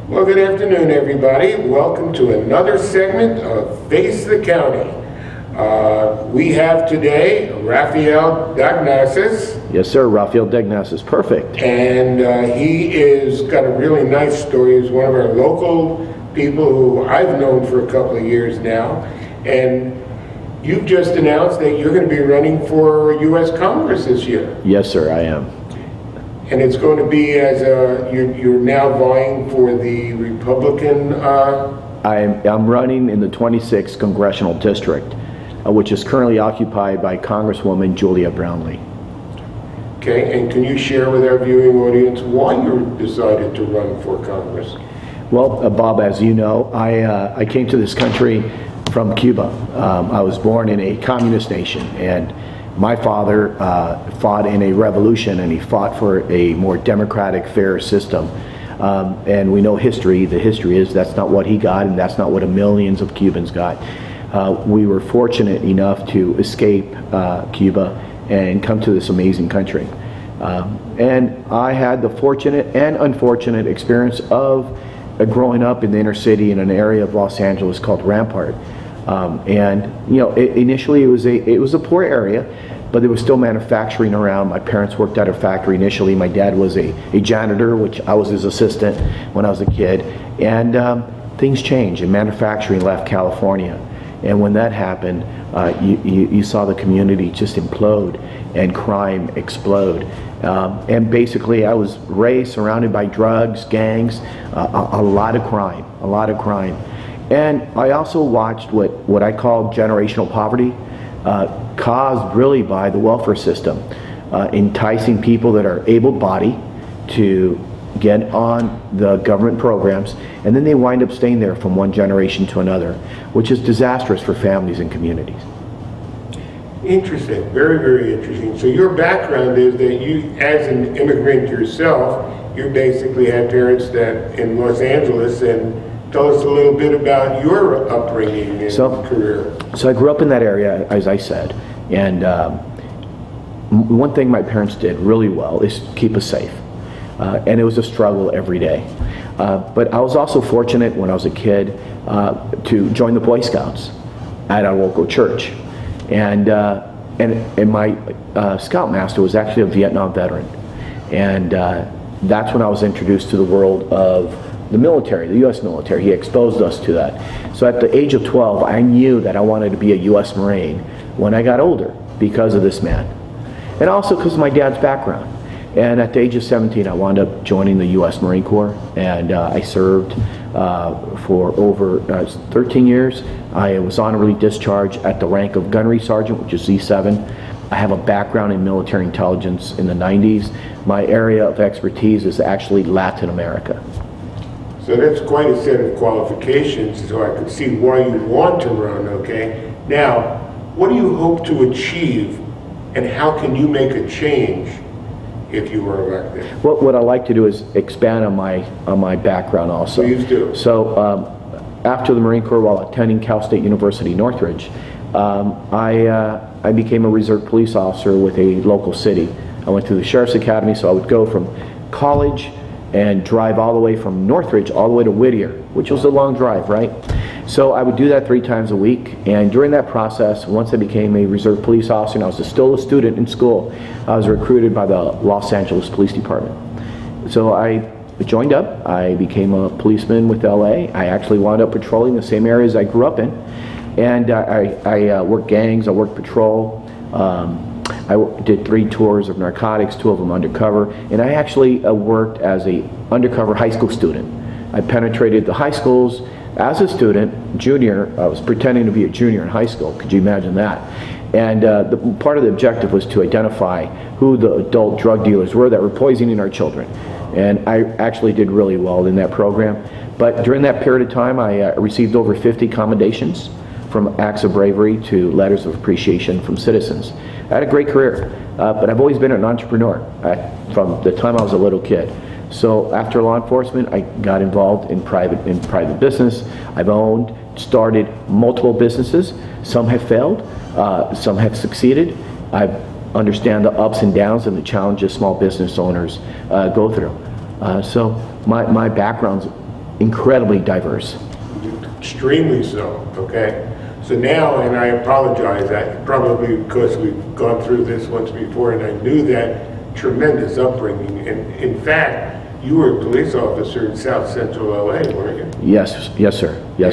Well, good afternoon, everybody. Welcome to another segment of Face the County. We have today Rafael Dagnesses. Yes, sir. Rafael Dagnesses. Perfect. And he is got a really nice story. He's one of our local people who I've known for a couple of years now. And you've just announced that you're going to be running for U.S. Congress this year. Yes, sir, I am. And it's going to be as you're now vying for the Republican... I'm running in the 26th Congressional District, which is currently occupied by Congresswoman Julia Brownley. Okay, and can you share with our viewing audience why you decided to run for Congress? Well, Bob, as you know, I came to this country from Cuba. I was born in a communist nation, and my father fought in a revolution, and he fought for a more democratic, fair system. And we know history. The history is that's not what he got, and that's not what millions of Cubans got. We were fortunate enough to escape Cuba and come to this amazing country. And I had the fortunate and unfortunate experience of growing up in the inner city in an area of Los Angeles called Rampart. And you know, initially it was a poor area, but there was still manufacturing around. My parents worked at a factory initially. My dad was a janitor, which I was his assistant when I was a kid. And things changed, and manufacturing left California. And when that happened, you saw the community just implode and crime explode. And basically, I was raised surrounded by drugs, gangs, a lot of crime. And I also watched what I call generational poverty, caused really by the welfare system, enticing people that are able-bodied to get on the government programs, and then they wind up staying there from one generation to another, which is disastrous for families and communities. Interesting, very, very interesting. So your background is that you, as an immigrant yourself, you basically had parents that in Los Angeles, and tell us a little bit about your upbringing and career. So I grew up in that area, as I said, and one thing my parents did really well is keep us safe. And it was a struggle every day. But I was also fortunate when I was a kid to join the Boy Scouts at our local church. And my scoutmaster was actually a Vietnam veteran. And that's when I was introduced to the world of the military, the U.S. military. He exposed us to that. So at the age of 12, I knew that I wanted to be a U.S. Marine when I got older because of this man. And also because of my dad's background. And at the age of 17, I wound up joining the U.S. Marine Corps, and I served for over 13 years. I was honorably discharged at the rank of Gunnery Sergeant, which is Z7. I have a background in military intelligence in the 90s. My area of expertise is actually Latin America. So that's quite a set of qualifications, so I can see why you want to run, okay? Now, what do you hope to achieve, and how can you make a change if you were elected? Well, what I like to do is expand on my background also. Please do. So after the Marine Corps, while attending Cal State University Northridge, I became a reserve police officer with a local city. I went through the Sheriff's Academy, so I would go from college and drive all the way from Northridge all the way to Whittier, which was a long drive, right? So I would do that 3 times a week, and during that process, once I became a reserve police officer and I was still a student in school, I was recruited by the Los Angeles Police Department. So I joined up, I became a policeman with LA. I actually wound up patrolling the same areas I grew up in, and I worked gangs, I worked patrol. I did 3 tours of narcotics, 2 of them undercover, and I actually worked as a undercover high school student. I penetrated the high schools as a student, junior. I was pretending to be a junior in high school. Could you imagine that? And part of the objective was to identify who the adult drug dealers were that were poisoning our children. And I actually did really well in that program. But during that period of time, I received over 50 commendations, from acts of bravery to letters of appreciation from citizens. I had a great career, but I've always been an entrepreneur from the time I was a little kid. So after law enforcement, I got involved in private business. I've started multiple businesses. Some have failed, some have succeeded. I understand the ups and downs and the challenges small business owners go through. So my background's incredibly diverse. Extremely so, okay? So now, and I apologize, probably because we've gone through this once before, and I knew that tremendous upbringing. And in fact, you were a police officer in South Central LA, weren't you? Yes, sir. Yes,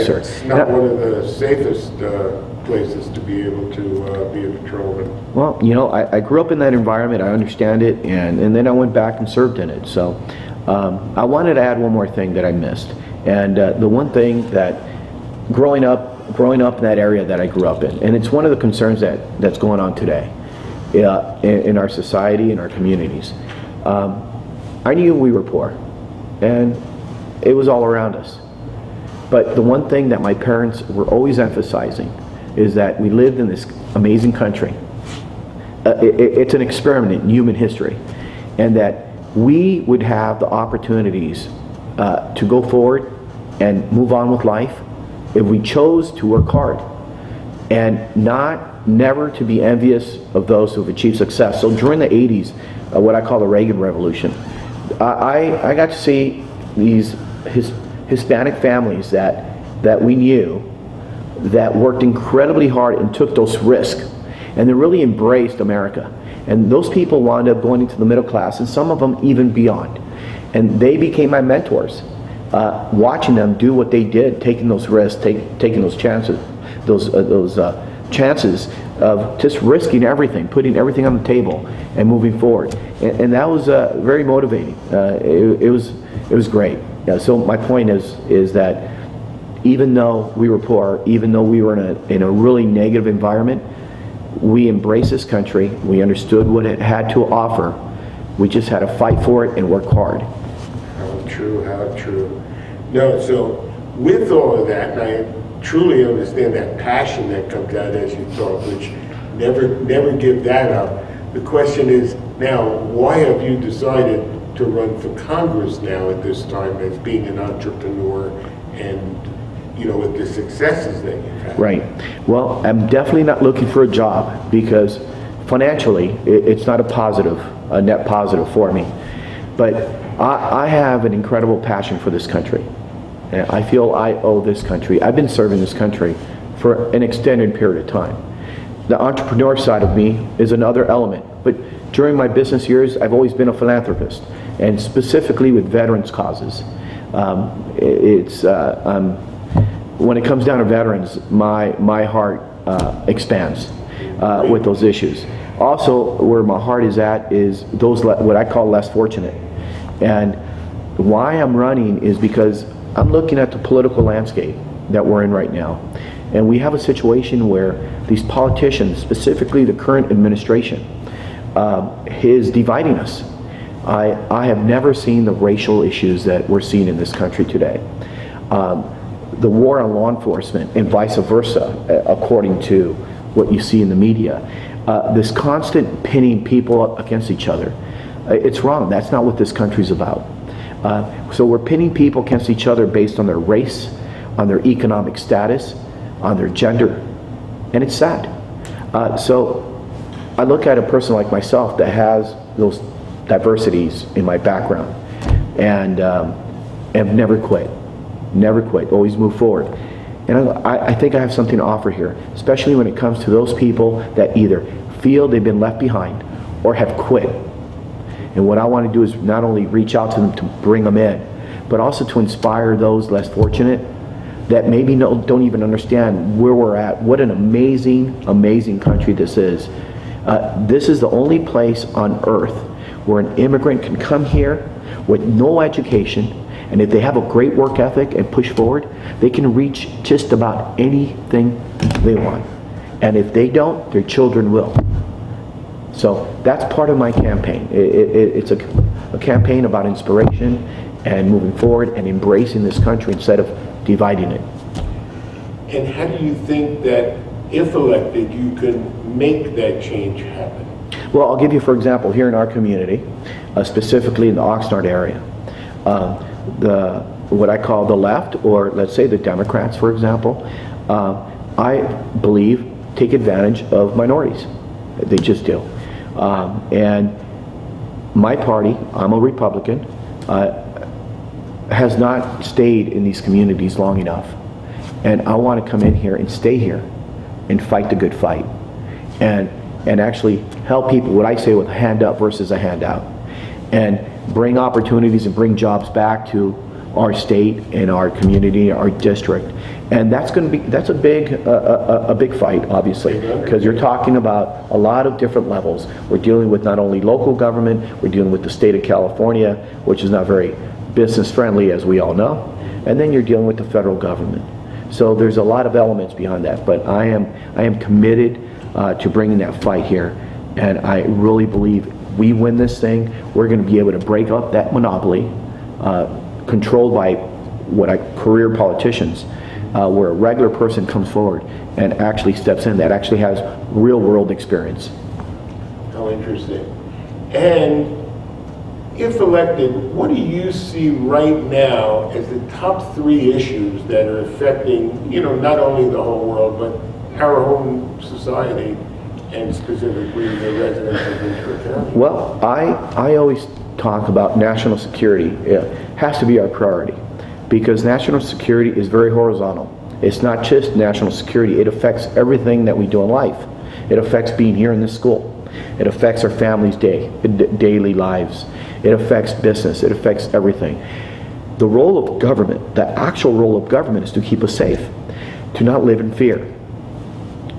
sir. It's not one of the safest places to be able to be a patrolman. Well, you know, I grew up in that environment. I understand it, and then I went back and served in it. So I wanted to add one more thing that I missed. And the one thing that growing up in that area that I grew up in, and it's one of the concerns that's going on today in our society, in our communities. I knew we were poor, and it was all around us. But the one thing that my parents were always emphasizing is that we lived in this amazing country. It's an experiment in human history, and that we would have the opportunities to go forward and move on with life if we chose to work hard, and never to be envious of those who have achieved success. So during the 80s, what I call the Reagan Revolution, I got to see these Hispanic families that we knew that worked incredibly hard and took those risks, and they really embraced America. And those people wound up going into the middle class, and some of them even beyond. And they became my mentors. Watching them do what they did, taking those risks, taking those chances, those chances of just risking everything, putting everything on the table, and moving forward. And that was very motivating. It was great. So my point is that even though we were poor, even though we were in a really negative environment, we embraced this country. We understood what it had to offer. We just had to fight for it and work hard. How true, how true. No, so with all of that, and I truly understand that passion that comes out as you talk, which never give that up. The question is now, why have you decided to run for Congress now at this time as being an entrepreneur and, you know, with the successes that you've had? Right. Well, I'm definitely not looking for a job because financially it's not a net positive for me. But I have an incredible passion for this country. And I feel I owe this country. I've been serving this country for an extended period of time. The entrepreneur side of me is another element. But during my business years, I've always been a philanthropist, and specifically with veterans causes. When it comes down to veterans, my heart expands with those issues. Also, where my heart is at is those what I call less fortunate. And why I'm running is because I'm looking at the political landscape that we're in right now. And we have a situation where these politicians, specifically the current administration, is dividing us. I have never seen the racial issues that we're seeing in this country today. The war on law enforcement and vice versa, according to what you see in the media. This constant pinning people against each other. It's wrong. That's not what this country's about. So we're pinning people against each other based on their race, on their economic status, on their gender, and it's sad. So I look at a person like myself that has those diversities in my background, and have never quit, always move forward. And I think I have something to offer here, especially when it comes to those people that either feel they've been left behind or have quit. And what I want to do is not only reach out to them to bring them in, but also to inspire those less fortunate that maybe don't even understand where we're at, what an amazing, amazing country this is. This is the only place on earth where an immigrant can come here with no education, and if they have a great work ethic and push forward, they can reach just about anything they want. And if they don't, their children will. So that's part of my campaign. It's a campaign about inspiration and moving forward and embracing this country instead of dividing it. And how do you think that, if elected, you can make that change happen? Well, I'll give you, for example, here in our community, specifically in the Oxnard area, what I call the left, or let's say the Democrats, for example, I believe take advantage of minorities. They just do. And my party, I'm a Republican, has not stayed in these communities long enough. And I want to come in here and stay here and fight the good fight. And actually help people, what I say, with a hand up versus a handout. And bring opportunities and bring jobs back to our state and our community, our district. And that's a big fight, obviously, because you're talking about a lot of different levels. We're dealing with not only local government, we're dealing with the state of California, which is not very business friendly, as we all know. And then you're dealing with the federal government. So there's a lot of elements beyond that, but I am committed to bringing that fight here. And I really believe we win this thing, we're going to be able to break up that monopoly controlled by career politicians, where a regular person comes forward and actually steps in, that actually has real world experience. How interesting. And if elected, what do you see right now as the top 3 issues that are affecting, not only the whole world, but our own society, and specifically the residents of Ventura County? Well, I always talk about national security. It has to be our priority, because national security is very horizontal. It's not just national security, it affects everything that we do in life. It affects being here in this school. It affects our families' daily lives. It affects business. It affects everything. The role of government, the actual role of government, is to keep us safe, to not live in fear.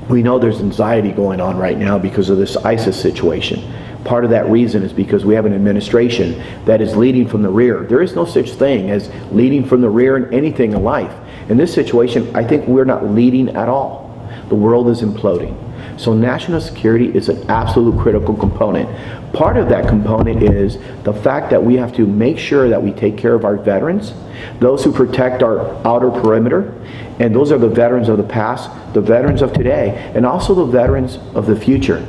We know there's anxiety going on right now because of this ISIS situation. Part of that reason is because we have an administration that is leading from the rear. There is no such thing as leading from the rear in anything in life. In this situation, I think we're not leading at all. The world is imploding. So national security is an absolute critical component. Part of that component is the fact that we have to make sure that we take care of our veterans, those who protect our outer perimeter, and those are the veterans of the past, the veterans of today, and also the veterans of the future.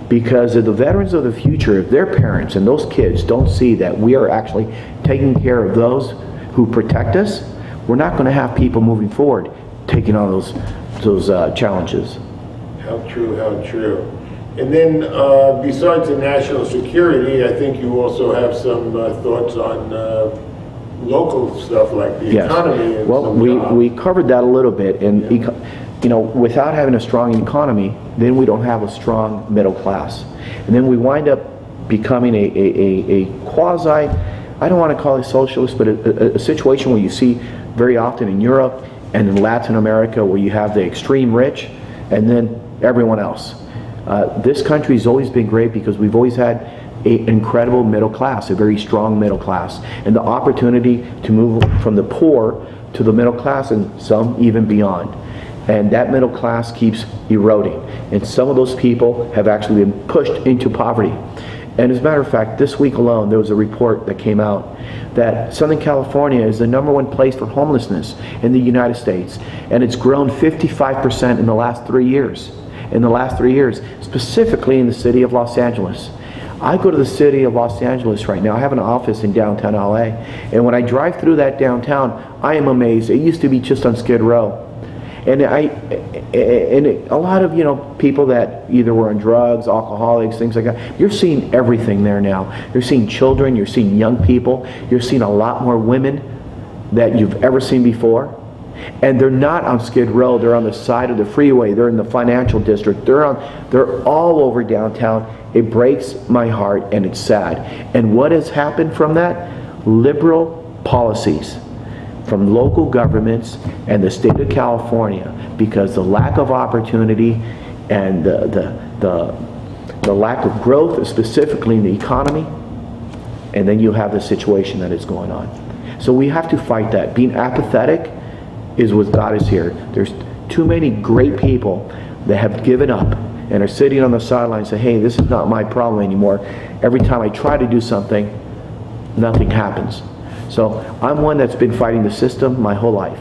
Because if the veterans of the future, if their parents and those kids don't see that we are actually taking care of those who protect us, we're not going to have people moving forward taking on those challenges. How true, how true. And then besides the national security, I think you also have some thoughts on local stuff like the economy. And well, we covered that a little bit. And without having a strong economy, then we don't have a strong middle class. And then we wind up becoming a quasi, I don't want to call it socialist, but a situation where you see very often in Europe and in Latin America, where you have the extreme rich and then everyone else. This country has always been great because we've always had an incredible middle class, a very strong middle class, and the opportunity to move from the poor to the middle class and some even beyond. And that middle class keeps eroding. And some of those people have actually been pushed into poverty. And as a matter of fact, this week alone, there was a report that came out that Southern California is the #1 place for homelessness in the United States. And it's grown 55% in the last 3 years. In the last 3 years, specifically in the city of Los Angeles. I go to the city of Los Angeles right now. I have an office in downtown LA. And when I drive through that downtown, I am amazed. It used to be just on Skid Row. And a lot of people that either were on drugs, alcoholics, things like that. You're seeing everything there now. You're seeing children. You're seeing young people. You're seeing a lot more women that you've ever seen before. And they're not on Skid Row. They're on the side of the freeway. They're in the financial district. They're all over downtown. It breaks my heart and it's sad. And what has happened from that? Liberal policies from local governments and the state of California, because the lack of opportunity and the lack of growth, specifically in the economy, and then you have the situation that is going on. So we have to fight that. Being apathetic is what got us here. There's too many great people that have given up and are sitting on the sidelines and say, hey, this is not my problem anymore. Every time I try to do something, nothing happens. So I'm one that's been fighting the system my whole life.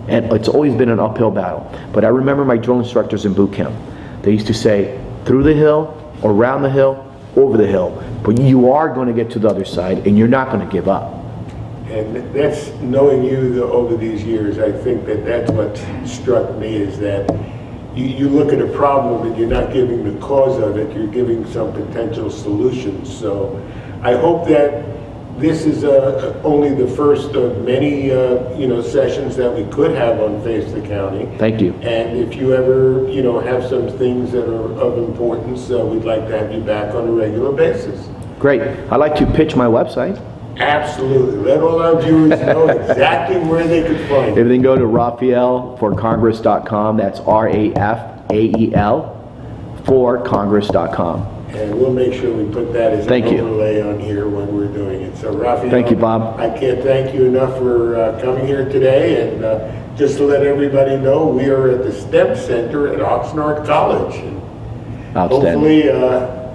And it's always been an uphill battle. But I remember my drill instructors in boot camp. They used to say, through the hill, around the hill, over the hill. But you are going to get to the other side and you're not going to give up. And that's, knowing you over these years, I think that's what struck me, is that you look at a problem and you're not giving the cause of it, you're giving some potential solutions. So I hope that this is only the first of many, sessions that we could have on Face the County. Thank you. And if you ever, have some things that are of importance, we'd like to have you back on a regular basis. Great. I'd like to pitch my website. Absolutely. Let all our viewers know exactly where they could find it. If they can go to rafaelforcongress.com, that's RAFAEL for congress.com. And we'll make sure we put that as an Thank you. overlay on here when we're doing it. So, Rafael, Thank you, Bob. I can't thank you enough for coming here today. And just to let everybody know, we are at the STEM Center at Oxnard College. And Outstanding. hopefully,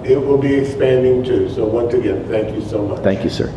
it will be expanding too. So once again, thank you so much. Thank you, sir.